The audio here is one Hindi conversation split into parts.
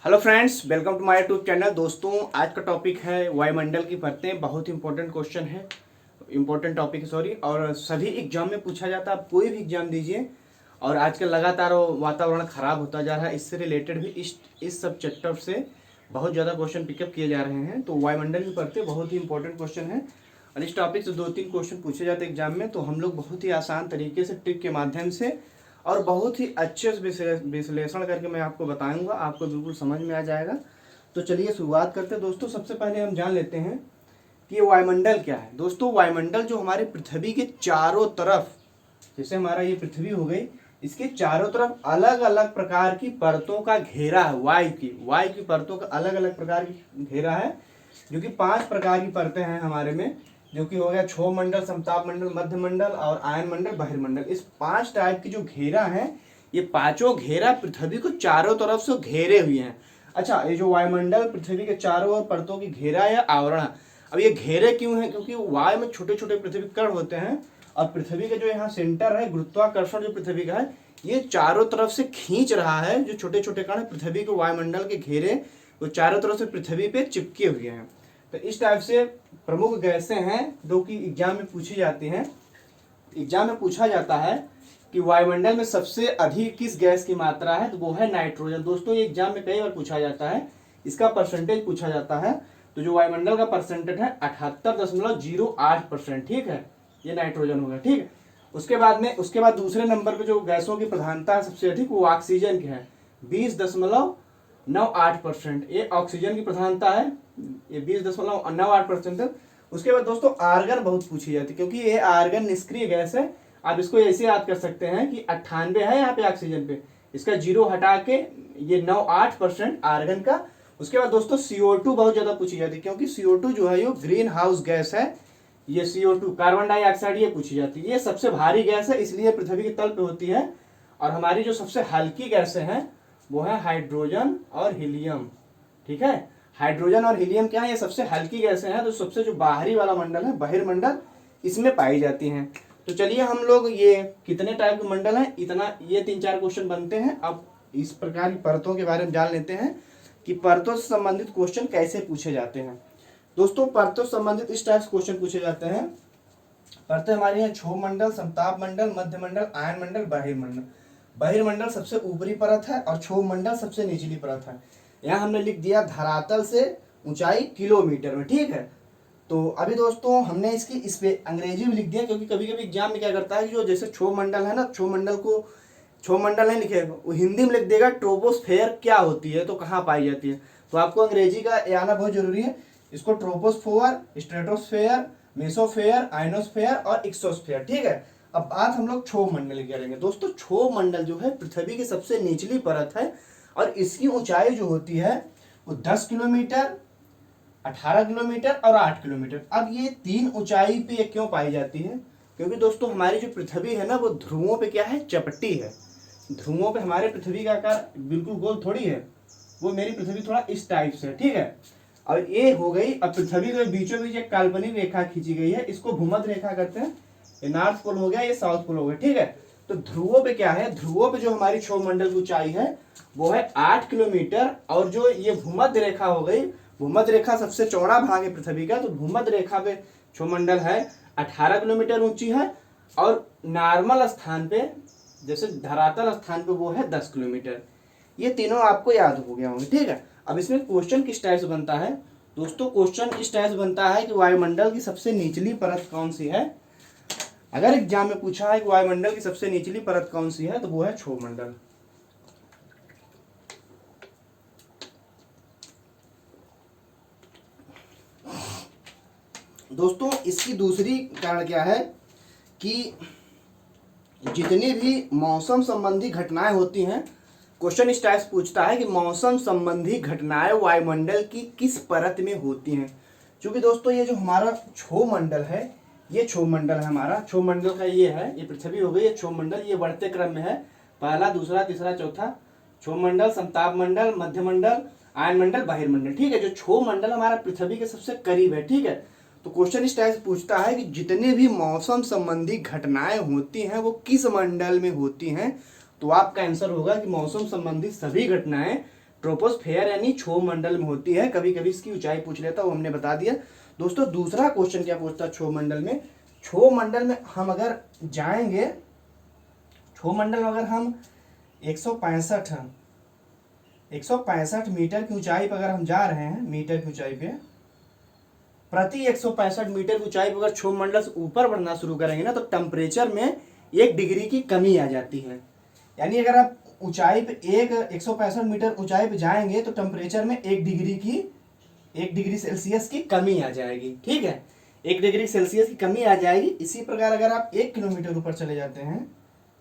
Hello friends, welcome to my YouTube channel. दोस्तों, आज का टॉपिक है वायुमंडल की परतें। बहुत इंपॉर्टेंट क्वेश्चन है, इंपॉर्टेंट टॉपिक है सॉरी। और सभी एग्जाम में पूछा जाता है, आप कोई भी एग्जाम दीजिए। और आजकल लगातार वातावरण खराब होता जा रहा है, इससे रिलेटेड भी इस सब चैप्टर से बहुत ज़्यादा क्वेश्चन पिकअप किए जा रहे हैं। तो वायुमंडल की परतें बहुत ही इंपॉर्टेंट क्वेश्चन है और इस टॉपिक से 2-3 क्वेश्चन पूछे जाते हैं एग्जाम में। तो हम लोग बहुत ही आसान तरीके से ट्रिक के माध्यम से और बहुत ही अच्छे से विश्लेषण करके मैं आपको बताऊंगा, आपको बिल्कुल समझ में आ जाएगा। तो चलिए शुरुआत करते हैं। दोस्तों, सबसे पहले हम जान लेते हैं कि ये वायुमंडल क्या है। दोस्तों, वायुमंडल जो हमारे पृथ्वी के चारों तरफ, जैसे हमारा ये पृथ्वी हो गई, इसके चारों तरफ अलग अलग प्रकार की परतों का घेरा है। वायु की परतों का अलग अलग प्रकार की घेरा है, जो कि 5 प्रकार की परतें हैं हमारे में, जो कि हो गया क्षोभ मंडल, समताप मंडल, मध्य मंडल और आयन मंडल, बहिर्मंडल। इस 5 टाइप की जो घेरा है, ये पांचों घेरा पृथ्वी को चारों तरफ से घेरे हुए हैं। अच्छा, ये जो वायुमंडल पृथ्वी के चारों ओर परतों की घेरा या आवरण है। अब ये घेरे क्यों है? क्योंकि वायु में छोटे छोटे पृथ्वी कण होते हैं और पृथ्वी का जो यहाँ सेंटर है, गुरुत्वाकर्षण जो पृथ्वी का है, ये चारों तरफ से खींच रहा है। जो छोटे छोटे कण पृथ्वी को वायुमंडल के घेरे, वो चारों तरफ से पृथ्वी पे चिपके हुए हैं। तो इस टाइप से प्रमुख गैसें हैं जो कि एग्जाम में पूछी जाती हैं। एग्जाम में पूछा जाता है कि वायुमंडल में सबसे अधिक किस गैस की मात्रा है, तो वो है नाइट्रोजन। दोस्तों, ये एग्जाम में कई बार पूछा जाता है, इसका परसेंटेज पूछा जाता है। तो जो वायुमंडल का परसेंटेज है 78.08%, ठीक है, ये नाइट्रोजन होगा। ठीक है, उसके बाद दूसरे नंबर पे जो गैसों की प्रधानता है सबसे अधिक, वो ऑक्सीजन की है, 20.98%। ये ऑक्सीजन की प्रधानता है, ये 20.98% है। उसके बाद दोस्तों आर्गन बहुत पूछी जाती है, क्योंकि ये आर्गन निष्क्रिय गैस है। आप इसको ऐसे याद कर सकते हैं कि 98 है यहाँ पे ऑक्सीजन पे, इसका 0 हटा के ये 98% आर्गन का। उसके बाद दोस्तों CO2 बहुत ज्यादा पूछी जाती है, क्योंकि CO2 जो है ये ग्रीन हाउस गैस है। ये CO2 कार्बन डाइऑक्साइड, ये पूछी जाती है। ये सबसे भारी गैस है, इसलिए पृथ्वी के तल पे होती है। और हमारी जो सबसे हल्की गैसें हैं वो है हाइड्रोजन और हीलियम। ठीक है, हाइड्रोजन और हीलियम क्या है, ये सबसे हल्की गैसें हैं। तो सबसे जो बाहरी वाला मंडल है, बहिर्मंडल, इसमें पाई जाती हैं। तो चलिए हम लोग ये कितने टाइप के मंडल हैं, इतना ये 3-4 क्वेश्चन बनते हैं। अब इस प्रकार की परतों के बारे में जान लेते हैं कि परतों से संबंधित क्वेश्चन कैसे पूछे जाते हैं। दोस्तों, परतों से संबंधित इस टाइप से क्वेश्चन पूछे जाते हैं। परतें हमारी हैं क्षोभ मंडल, समताप मंडल, मध्य मंडल, आयन मंडल, बहिर्मंडल। बहिर्मंडल सबसे ऊपरी परत है और क्षोभ मंडल सबसे निचली परत है। यहाँ हमने लिख दिया धरातल से ऊंचाई किलोमीटर में। ठीक है, तो अभी दोस्तों हमने इसकी इस पे अंग्रेजी में लिख दिया, क्योंकि कभी कभी एग्जाम में क्या करता है कि जो जैसे क्षोभ मंडल है ना, क्षोभ मंडल नहीं लिखेगा, वो हिंदी में लिख देगा ट्रोपोस्फेयर क्या होती है, तो कहाँ पाई जाती है। तो आपको अंग्रेजी का आना बहुत जरूरी है। इसको ट्रोपोस्फोर, स्ट्रेटोस्फेयर, मेसोफेयर, आयनोस्फेयर और एक्सोस्फेयर। ठीक है, अब बात हम लोग क्षोभ मंडल की करेंगे। दोस्तों, क्षोभ मंडल जो है पृथ्वी की सबसे निचली परत है और इसकी ऊंचाई जो होती है वो 10 किलोमीटर, 18 किलोमीटर और 8 किलोमीटर। अब ये 3 ऊंचाई पे क्यों पाई जाती है? क्योंकि दोस्तों हमारी जो पृथ्वी है ना, वो ध्रुवों पे क्या है, चपटी है। ध्रुवों पे हमारे पृथ्वी का आकार बिल्कुल गोल थोड़ी है, वो मेरी पृथ्वी थोड़ा इस टाइप से। ठीक है, और ये हो गई। अब पृथ्वी के बीचों बीच एक काल्पनिक रेखा खींची गई है, इसको भूमध्य रेखा कहते हैं। ये नॉर्थ पोल हो गया, ये साउथ पोल हो गया। ठीक है, तो ध्रुवों पे क्या है, ध्रुवों पे जो हमारी क्षोभ मंडल की ऊंचाई है वो है 8 किलोमीटर। और जो ये भूमध्य रेखा हो गई, भूमध्य रेखा सबसे चौड़ा भाग है पृथ्वी का, तो भूमध्य रेखा पे क्षोभ मंडल है 18 किलोमीटर ऊंची है। और नॉर्मल स्थान पे, जैसे धरातल स्थान पे, वो है 10 किलोमीटर। ये तीनों आपको याद हो गया होंगे। ठीक है, अब इसमें क्वेश्चन किस टाइप से बनता है? दोस्तों, क्वेश्चन इस टाइप से बनता है कि वायुमंडल की सबसे निचली परत कौन सी है। अगर एग्जाम में पूछा है कि वायुमंडल की सबसे निचली परत कौन सी है, तो वो है क्षोभ मंडल। दोस्तों, इसकी दूसरी कारण क्या है कि जितनी भी मौसम संबंधी घटनाएं होती हैं, क्वेश्चन इस टाइप से पूछता है कि मौसम संबंधी घटनाएं वायुमंडल की किस परत में होती हैं। क्योंकि दोस्तों ये जो हमारा क्षोभ मंडल है, ये क्षोभ मंडल है हमारा, क्षोभ मंडल का ये है, ये पृथ्वी हो गई, ये क्षोभ मंडल, ये बढ़ते क्रम में है, पहला, दूसरा, तीसरा, चौथा। क्षोभ मंडल, समताप मंडल, मध्य मंडल, आयन मंडल, बहिर्मंडल। ठीक है, जो क्षोभ मंडल हमारा पृथ्वी के सबसे करीब है। ठीक है, तो क्वेश्चन इस टाइप से पूछता है कि जितने भी मौसम संबंधी घटनाएं होती हैं वो किस मंडल में होती हैं। तो आपका आंसर होगा कि मौसम संबंधी सभी घटनाएं ट्रोपोस्फेयर यानी क्षोभ मंडल में होती है। कभी कभी इसकी ऊंचाई पूछ लेता, वो हमने बता दिया। दोस्तों दूसरा क्वेश्चन क्या पूछता है क्षोभ मंडल में, क्षोभ मंडल में हम अगर जाएंगे, क्षोभ मंडल में अगर हम 165 मीटर की ऊंचाई पर अगर हम जा रहे हैं, मीटर की ऊंचाई पे, प्रति 165 मीटर की ऊंचाई पर अगर क्षोभ मंडल से ऊपर बढ़ना शुरू करेंगे ना, तो टेम्परेचर में 1 डिग्री की कमी आ जाती है। यानी अगर आप ऊंचाई पे 165 मीटर ऊंचाई पे जाएंगे तो टेम्परेचर में 1 डिग्री सेल्सियस की कमी आ जाएगी। ठीक है, 1 डिग्री सेल्सियस की कमी आ जाएगी। इसी प्रकार अगर आप 1 किलोमीटर ऊपर चले जाते हैं,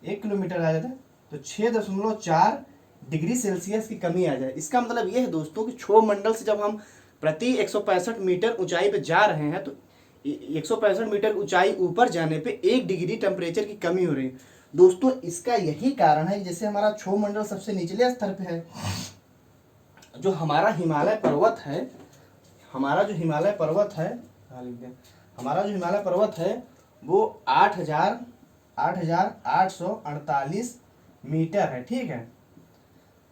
1 किलोमीटर आ जाते हैं, तो 6.4 डिग्री सेल्सियस की कमी आ जाए। इसका मतलब यह है दोस्तों कि क्षोभ मंडल से जब हम प्रति 165 मीटर ऊंचाई पे जा रहे हैं, तो 165 मीटर ऊंचाई ऊपर जाने पे 1 डिग्री टेम्परेचर की कमी हो रही है। दोस्तों इसका यही कारण है, जैसे हमारा क्षोभ मंडल सबसे निचले स्तर पे है, जो हमारा हिमालय पर्वत है, हमारा जो हिमालय पर्वत है वो 8,848 मीटर है। ठीक है,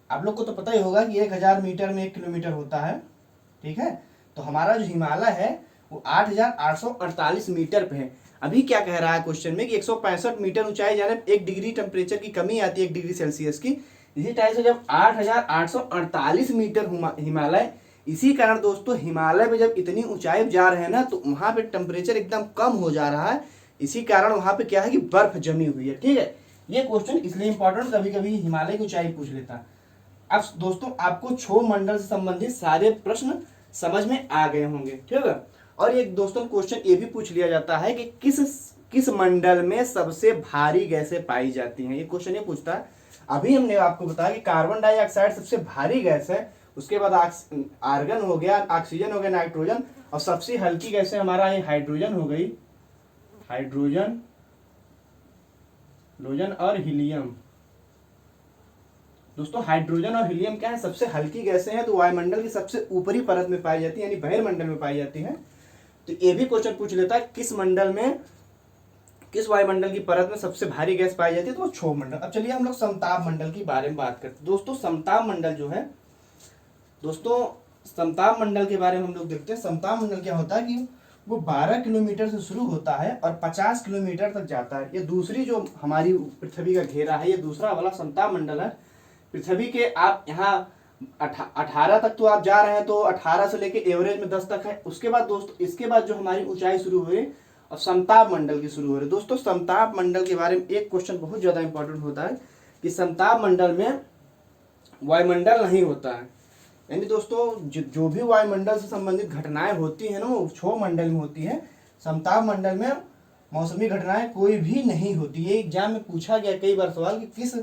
आप लोग को तो पता ही होगा कि 1,000 मीटर में 1 किलोमीटर होता है। ठीक है, तो हमारा जो हिमालय है वो 8,848 मीटर पे है। अभी क्या कह रहा है क्वेश्चन में कि 165 मीटर ऊंचाई जाने पे 1 डिग्री टेम्परेचर की कमी आती है, 1 डिग्री सेल्सियस की। इसी टाइप से जब 8,848 मीटर हिमालय, इसी कारण दोस्तों हिमालय में जब इतनी ऊंचाई पे जा रहे हैं ना, तो वहां पे टेम्परेचर एकदम कम हो जा रहा है। इसी कारण वहां पे क्या है कि बर्फ जमी हुई है। ठीक है, ये क्वेश्चन इसलिए इंपॉर्टेंट, कभी कभी हिमालय की ऊंचाई पूछ लेता है। अब दोस्तों आपको क्षोभ मंडल से संबंधित सारे प्रश्न समझ में आ गए होंगे। ठीक है, और एक दोस्तों क्वेश्चन ये भी पूछ लिया जाता है कि किस मंडल में सबसे भारी गैसें पाई जाती हैं, ये क्वेश्चन ये पूछता है। अभी हमने आपको बताया कि कार्बन डाइऑक्साइड सबसे भारी गैस है, उसके बाद आर्गन हो गया, ऑक्सीजन हो गया, नाइट्रोजन, और सबसे हल्की गैसें हमारा ये हाइड्रोजन हो गई, हाइड्रोजन और हीलियम। दोस्तों हाइड्रोजन और हीलियम क्या है, सबसे हल्की गैसें हैं, तो वायुमंडल की सबसे ऊपरी परत में पाई जाती है, यानी बहिर्मंडल में पाई जाती है। तो ये भी क्वेश्चन पूछ लेता है किस वायुमंडल की परत में सबसे भारी गैस पाई जाती है, तो वो क्षोभ मंडल। अब चलिए हम लोग समताप मंडल के बारे में बात करते हैं। दोस्तों समताप मंडल जो है, दोस्तों समताप मंडल के बारे में हम लोग देखते हैं। समताप मंडल क्या होता है कि वो 12 किलोमीटर से शुरू होता है और 50 किलोमीटर तक जाता है। ये दूसरी जो हमारी पृथ्वी का घेरा है, ये दूसरा वाला समताप मंडल है। पृथ्वी के आप यहाँ 18 तक तो आप जा रहे हैं, तो 18 से लेके एवरेज में 10 तक है। उसके बाद दोस्तों इसके बाद जो हमारी ऊंचाई शुरू हुई और समताप मंडल की शुरू हो रही है। दोस्तों समताप मंडल के बारे में एक क्वेश्चन बहुत ज्यादा इंपॉर्टेंट होता है कि समताप मंडल में वायुमंडल नहीं होता है। यानी दोस्तों जो भी वायुमंडल से संबंधित घटनाएं होती है ना, वो क्षोभ मंडल में होती है। समताप मंडल में मौसमी घटनाएं कोई भी नहीं होती। ये एग्जाम में पूछा गया कई बार सवाल कि किस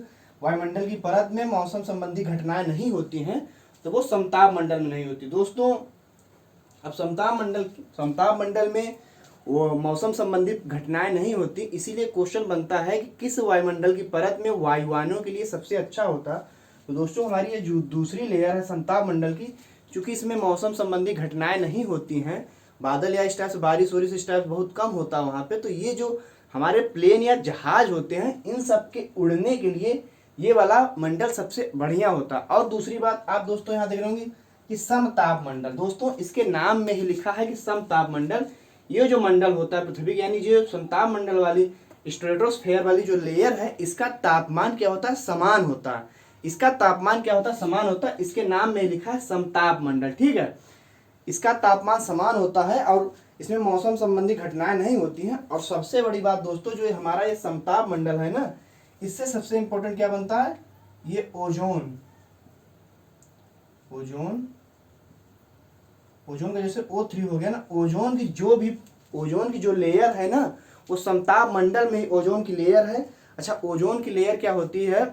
वायुमंडल की परत में मौसम संबंधी घटनाएं नहीं होती हैं, तो वो समताप मंडल में नहीं होती। दोस्तों अब समताप मंडल में वो मौसम संबंधित घटनाएं नहीं होती, इसीलिए क्वेश्चन बनता है कि किस वायुमंडल की परत में वायुयानों के लिए सबसे अच्छा होता। तो दोस्तों हमारी ये जो दूसरी लेयर है समताप मंडल की, चूंकि इसमें मौसम संबंधी घटनाएं नहीं होती हैं, बादल या इस टाइप से बारिश वारिश इस टाइप बहुत कम होता है वहां पे, तो ये जो हमारे प्लेन या जहाज होते हैं, इन सब के उड़ने के लिए ये वाला मंडल सबसे बढ़िया होता है। और दूसरी बात आप दोस्तों यहाँ देख रहे होंगे कि समताप मंडल, दोस्तों इसके नाम में ही लिखा है कि समताप मंडल। ये जो मंडल होता है पृथ्वी यानी जो समताप मंडल वाली स्ट्रेटोस्फेयर वाली जो लेयर है, इसका तापमान क्या होता है, समान होता है। इसका तापमान क्या होता है, समान होता है। इसके नाम में लिखा है समताप मंडल। ठीक है, इसका तापमान समान होता है और इसमें मौसम संबंधी घटनाएं नहीं होती हैं। और सबसे बड़ी बात दोस्तों, जो हमारा ये समताप मंडल है ना, इससे सबसे इंपॉर्टेंट क्या बनता है, ये ओजोन का जैसे O3 हो गया ना, ओजोन की जो लेयर है ना, वो समताप मंडल में ओजोन की लेयर है। अच्छा, ओजोन की लेयर क्या होती है,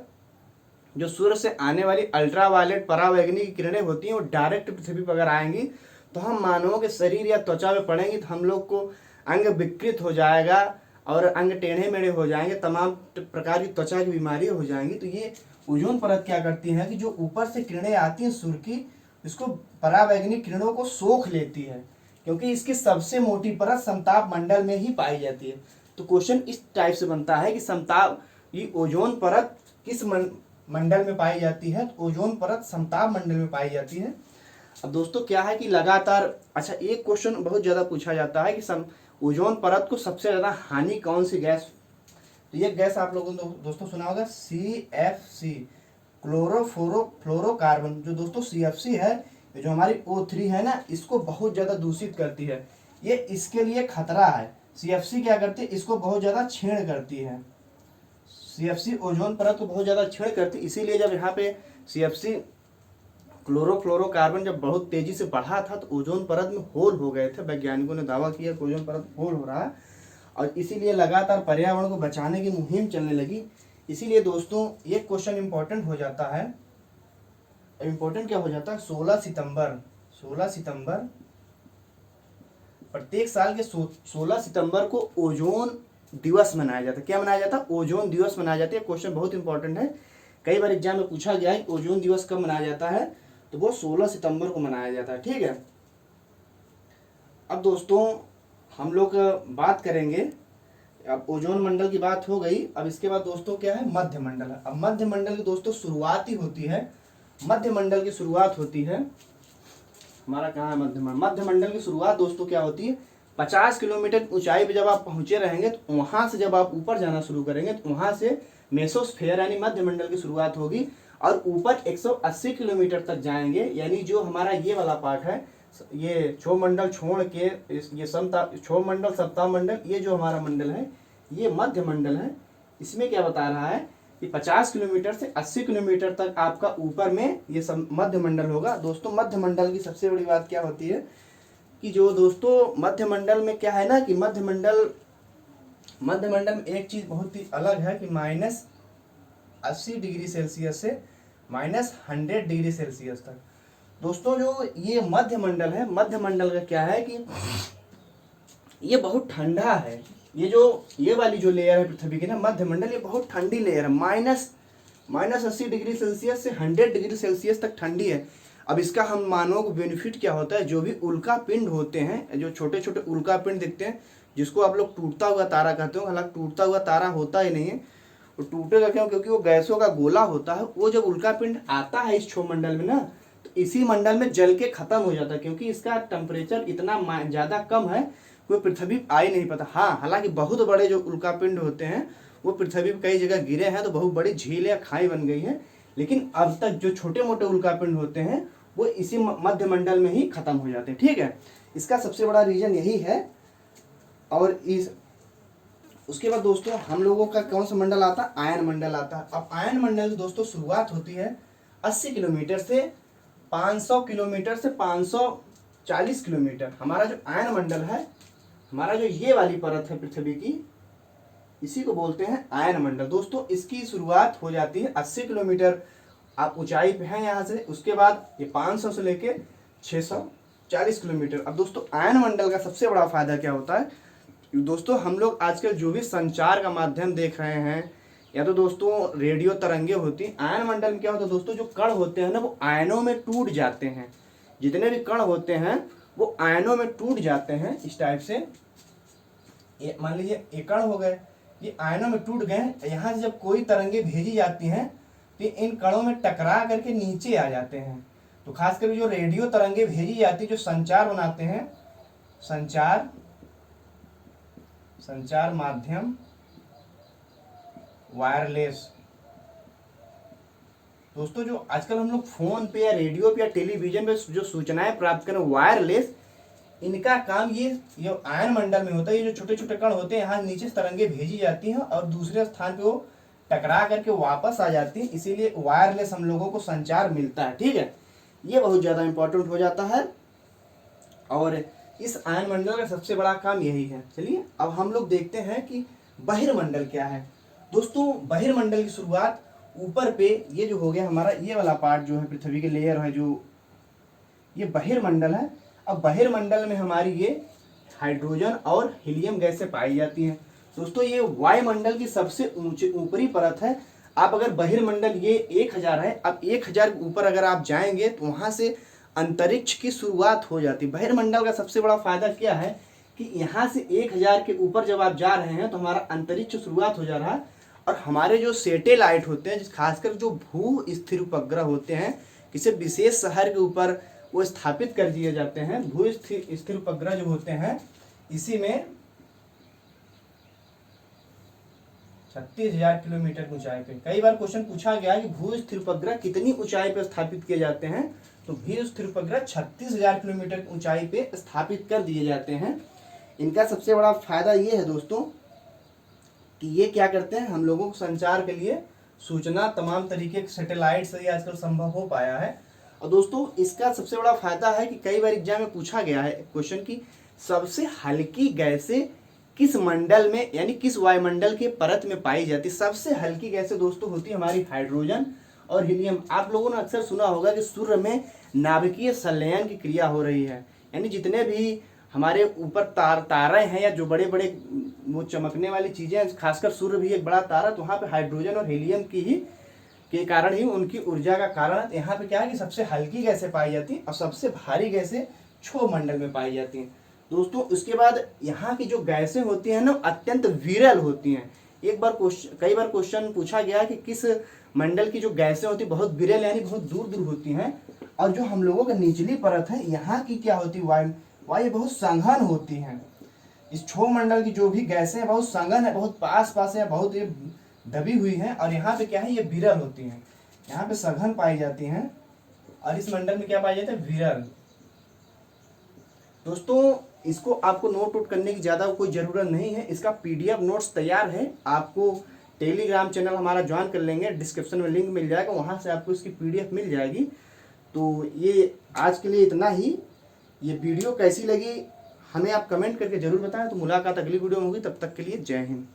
जो सूर्य से आने वाली अल्ट्रावायलेट परावैंगनी किरणें होती हैं, वो डायरेक्ट पृथ्वी पर अगर आएंगी तो हम मानवों के शरीर या त्वचा में पड़ेंगी, तो हम लोग को अंग विकृत हो जाएगा और अंग टेढ़े मेढ़े हो जाएंगे, तमाम प्रकार की त्वचा की बीमारी हो जाएंगी। तो ये ओजोन परत क्या करती है कि जो ऊपर से किरणें आती हैं सूर्य की, इसको परावैंगनी किरणों को सोख लेती है, क्योंकि इसकी सबसे मोटी परत समताप मंडल में ही पाई जाती है। तो क्वेश्चन इस टाइप से बनता है कि समताप ये ओजोन परत किस मंडल में पाई जाती है, तो ओजोन परत समताप मंडल में पाई जाती है। अब दोस्तों क्या है कि लगातार, अच्छा एक क्वेश्चन बहुत ज़्यादा पूछा जाता है कि ओजोन परत को सबसे ज़्यादा हानि कौन सी गैस, तो ये गैस आप लोगों ने दोस्तों सुना होगा CFC, क्लोरोफ्लोरोकार्बन। जो दोस्तों CFC है, जो हमारी O3 है ना, इसको बहुत ज़्यादा दूषित करती है, ये इसके लिए खतरा है। CFC क्या करती है, इसको बहुत ज़्यादा छेड़ करती है। CFC ओजोन परत को बहुत ज़्यादा छेड़ करती है, इसीलिए जब यहाँ पे CFC क्लोरोफ्लोरोकार्बन जब बहुत तेजी से बढ़ा था तो ओजोन परत में होल हो गए थे। वैज्ञानिकों ने दावा किया कि ओजोन परत होल हो रहा है, और इसीलिए लगातार पर्यावरण को बचाने की मुहिम चलने लगी। इसीलिए दोस्तों ये क्वेश्चन इंपॉर्टेंट हो जाता है, इंपॉर्टेंट क्या हो जाता है, 16 सितंबर प्रत्येक साल के 16 सितंबर को ओजोन दिवस मनाया जाता है। क्या मनाया जाता है, ओजोन दिवस मनाया जाता है। क्वेश्चन बहुत इंपॉर्टेंट है, कई बार एग्जाम में पूछा गया है ओजोन दिवस कब मनाया जाता है, तो वो 16 सितंबर को मनाया जाता है। ठीक है, अब दोस्तों हम लोग बात करेंगे, अब ओजोन मंडल की बात हो गई। अब इसके बाद दोस्तों क्या है, मध्य मंडल है। अब मध्य मंडल की दोस्तों शुरुआत ही होती है, मध्य मंडल की शुरुआत होती है, हमारा कहाँ है मध्य मंडल की शुरुआत दोस्तों क्या होती है, 50 किलोमीटर ऊंचाई पे जब आप पहुंचे रहेंगे तो वहां से जब आप ऊपर जाना शुरू करेंगे तो वहां से मेसोस्फेयर यानी मध्य मंडल की शुरुआत होगी, और ऊपर 180 किलोमीटर तक जाएंगे। यानी जो हमारा ये वाला पार्ट है, ये क्षोभ मंडल छोड़ के ये क्षोभ मंडल सप्ताह मंडल, ये जो हमारा मंडल है ये मध्य मंडल है। इसमें क्या बता रहा है कि 50 किलोमीटर से 80 किलोमीटर तक आपका ऊपर में ये मध्य मंडल होगा। दोस्तों मध्य मंडल की सबसे बड़ी बात क्या होती है कि जो दोस्तों मध्य मंडल में क्या है ना कि मध्य मंडल में एक चीज बहुत ही अलग है कि -80 डिग्री सेल्सियस से -100 डिग्री सेल्सियस तक। दोस्तों जो ये मध्य मंडल है, मध्य मंडल का क्या है कि ये बहुत ठंडा है। ये वाली जो लेयर है पृथ्वी की ना, मध्य मंडल, ये बहुत ठंडी लेयर है, -80 डिग्री सेल्सियस से 100 डिग्री सेल्सियस तक ठंडी है। अब इसका हम मानव को बेनिफिट क्या होता है, जो भी उल्का पिंड होते हैं, जो छोटे छोटे उल्का पिंड दिखते हैं, जिसको आप लोग टूटता हुआ तारा कहते हो, हालांकि टूटता हुआ तारा होता ही नहीं है, वो टूटेगा क्यों, क्योंकि वो गैसों का गोला होता है। वो जब उल्का पिंड आता है इस क्षोभ मंडल में ना, तो इसी मंडल में जल के खत्म हो जाता है, क्योंकि इसका टेम्परेचर इतना ज़्यादा कम है वो पृथ्वी आ ही नहीं पाता। हाँ, हालांकि बहुत बड़े जो उल्का पिंड होते हैं वो पृथ्वी पर कई जगह गिरे हैं, तो बहुत बड़ी झील या खाई बन गई है, लेकिन अब तक जो छोटे मोटे उल्का पिंड होते हैं वो इसी मध्य मंडल में ही खत्म हो जाते हैं। ठीक है, इसका सबसे बड़ा रीजन यही है। और उसके बाद दोस्तों हम लोगों का कौन सा मंडल आता है, आयन मंडल आता है। अब आयन मंडल की दोस्तों शुरुआत होती है 80 किलोमीटर से 500 किलोमीटर से 540 किलोमीटर। हमारा जो आयन मंडल है, हमारा जो ये वाली परत है पृथ्वी की, इसी को बोलते हैं आयन मंडल। दोस्तों इसकी शुरुआत हो जाती है 80 किलोमीटर आप ऊंचाई पे हैं यहाँ से, उसके बाद ये 500 से लेके 640 किलोमीटर। अब दोस्तों आयन मंडल का सबसे बड़ा फायदा क्या होता है, दोस्तों हम लोग आजकल जो भी संचार का माध्यम देख रहे हैं, या तो दोस्तों रेडियो तरंगे होती हैं, आयन मंडल में क्या होता है दोस्तों, जो कण होते हैं ना वो आयनों में टूट जाते हैं। जितने भी कण होते हैं वो आयनों में टूट जाते हैं इस टाइप से। मान लीजिए ये कण हो गए, ये आयनों में टूट गए, यहाँ से जब कोई तरंगे भेजी जाती हैं तो इन कणों में टकरा करके नीचे आ जाते हैं। तो खासकर जो रेडियो तरंगे भेजी जाती है, जो संचार बनाते हैं, संचार माध्यम वायरलेस। दोस्तों जो आजकल हम लोग फोन पे या रेडियो पे या टेलीविजन पे जो सूचनाएं प्राप्त करें वायरलेस, इनका काम ये आयन मंडल में होता है। ये जो छोटे छोटे कण होते हैं यहाँ नीचे तरंगे भेजी जाती हैं और दूसरे स्थान पे वो टकरा करके वापस आ जाती है, इसीलिए वायरलेस हम लोगों को संचार मिलता है। ठीक है, ये बहुत ज़्यादा इंपॉर्टेंट हो जाता है, और इस आयन मंडल का सबसे बड़ा काम यही है। चलिए अब हम लोग देखते हैं कि बहिर्मंडल क्या है। दोस्तों बहिर्मंडल की शुरुआत ऊपर पे, ये जो हो गया हमारा ये वाला पार्ट जो है पृथ्वी के लेयर है, जो ये बहिर्मंडल है। अब बहिर्मंडल में हमारी ये हाइड्रोजन और हीलियम गैसें पाई जाती हैं। दोस्तों ये वायुमंडल की सबसे ऊपरी परत है। आप अगर बहिर्मंडल ये 1000 है, अब 1000 के ऊपर अगर आप जाएंगे तो वहाँ से अंतरिक्ष की शुरुआत हो जाती है। बहिर्मंडल का सबसे बड़ा फायदा क्या है कि यहाँ से 1000 के ऊपर जब आप जा रहे हैं तो हमारा अंतरिक्ष शुरुआत हो जा रहा है, और हमारे जो सैटेलाइट होते हैं, खासकर जो भू स्थिर उपग्रह होते हैं, किसी विशेष शहर के ऊपर वो स्थापित कर दिए जाते हैं। भू स्थिर उपग्रह जो होते हैं, इसी में 36,000 किलोमीटर की ऊंचाई पे। कई बार क्वेश्चन पूछा गया है कि भू स्थिर उपग्रह कितनी ऊंचाई पर स्थापित किए जाते हैं, तो भू स्थिर उपग्रह 36,000 किलोमीटर की ऊंचाई पे स्थापित कर दिए जाते हैं। इनका सबसे बड़ा फायदा ये है दोस्तों कि ये क्या करते हैं, हम लोगों को संचार के लिए सूचना तमाम तरीके के सैटेलाइट से आजकल संभव हो पाया है। और दोस्तों इसका सबसे बड़ा फायदा है कि कई बार एग्जाम में पूछा गया है क्वेश्चन की सबसे हल्की गैसें किस मंडल में यानी किस वायुमंडल के परत में पाई जाती है। सबसे हल्की गैसें दोस्तों होती है हमारी हाइड्रोजन और हीलियम। आप लोगों ने अक्सर सुना होगा कि सूर्य में नाभिकीय संलयन की क्रिया हो रही है, यानी जितने भी हमारे ऊपर तारे हैं या जो बड़े बड़े वो चमकने वाली चीजें, खासकर सूर्य भी एक बड़ा तारा, तो वहाँ पे हाइड्रोजन और हीलियम की ही के कारण ही उनकी ऊर्जा का कारण यहाँ पे क्या है कि सबसे हल्की गैसें पाई जाती हैं और सबसे भारी गैसें क्षोभ मंडल में पाई जाती हैं दोस्तों। उसके बाद यहाँ की जो गैसें होती हैं ना अत्यंत विरल होती हैं। कई बार क्वेश्चन पूछा गया कि किस मंडल की जो गैसें होती है बहुत विरल यानी बहुत दूर दूर होती हैं, और जो हम लोगों की निचली परत है यहाँ की क्या होती है वायु बहुत संघन होती हैं। इस क्षोभ मंडल की जो भी गैसें बहुत संघन है, बहुत पास पास है, बहुत ये दबी हुई हैं, और यहाँ पे क्या है ये विरल होती हैं। यहाँ पे सघन पाई जाती हैं और इस मंडल में क्या पाई जाती है विरल। दोस्तों इसको आपको नोट आउट करने की ज़्यादा कोई ज़रूरत नहीं है, इसका PDF नोट्स तैयार है। आपको टेलीग्राम चैनल हमारा ज्वाइन कर लेंगे, डिस्क्रिप्शन में लिंक मिल जाएगा, वहाँ से आपको इसकी PDF मिल जाएगी। तो ये आज के लिए इतना ही। ये वीडियो कैसी लगी हमें आप कमेंट करके ज़रूर बताएं। तो मुलाकात अगली वीडियो में होगी, तब तक के लिए जय हिंद।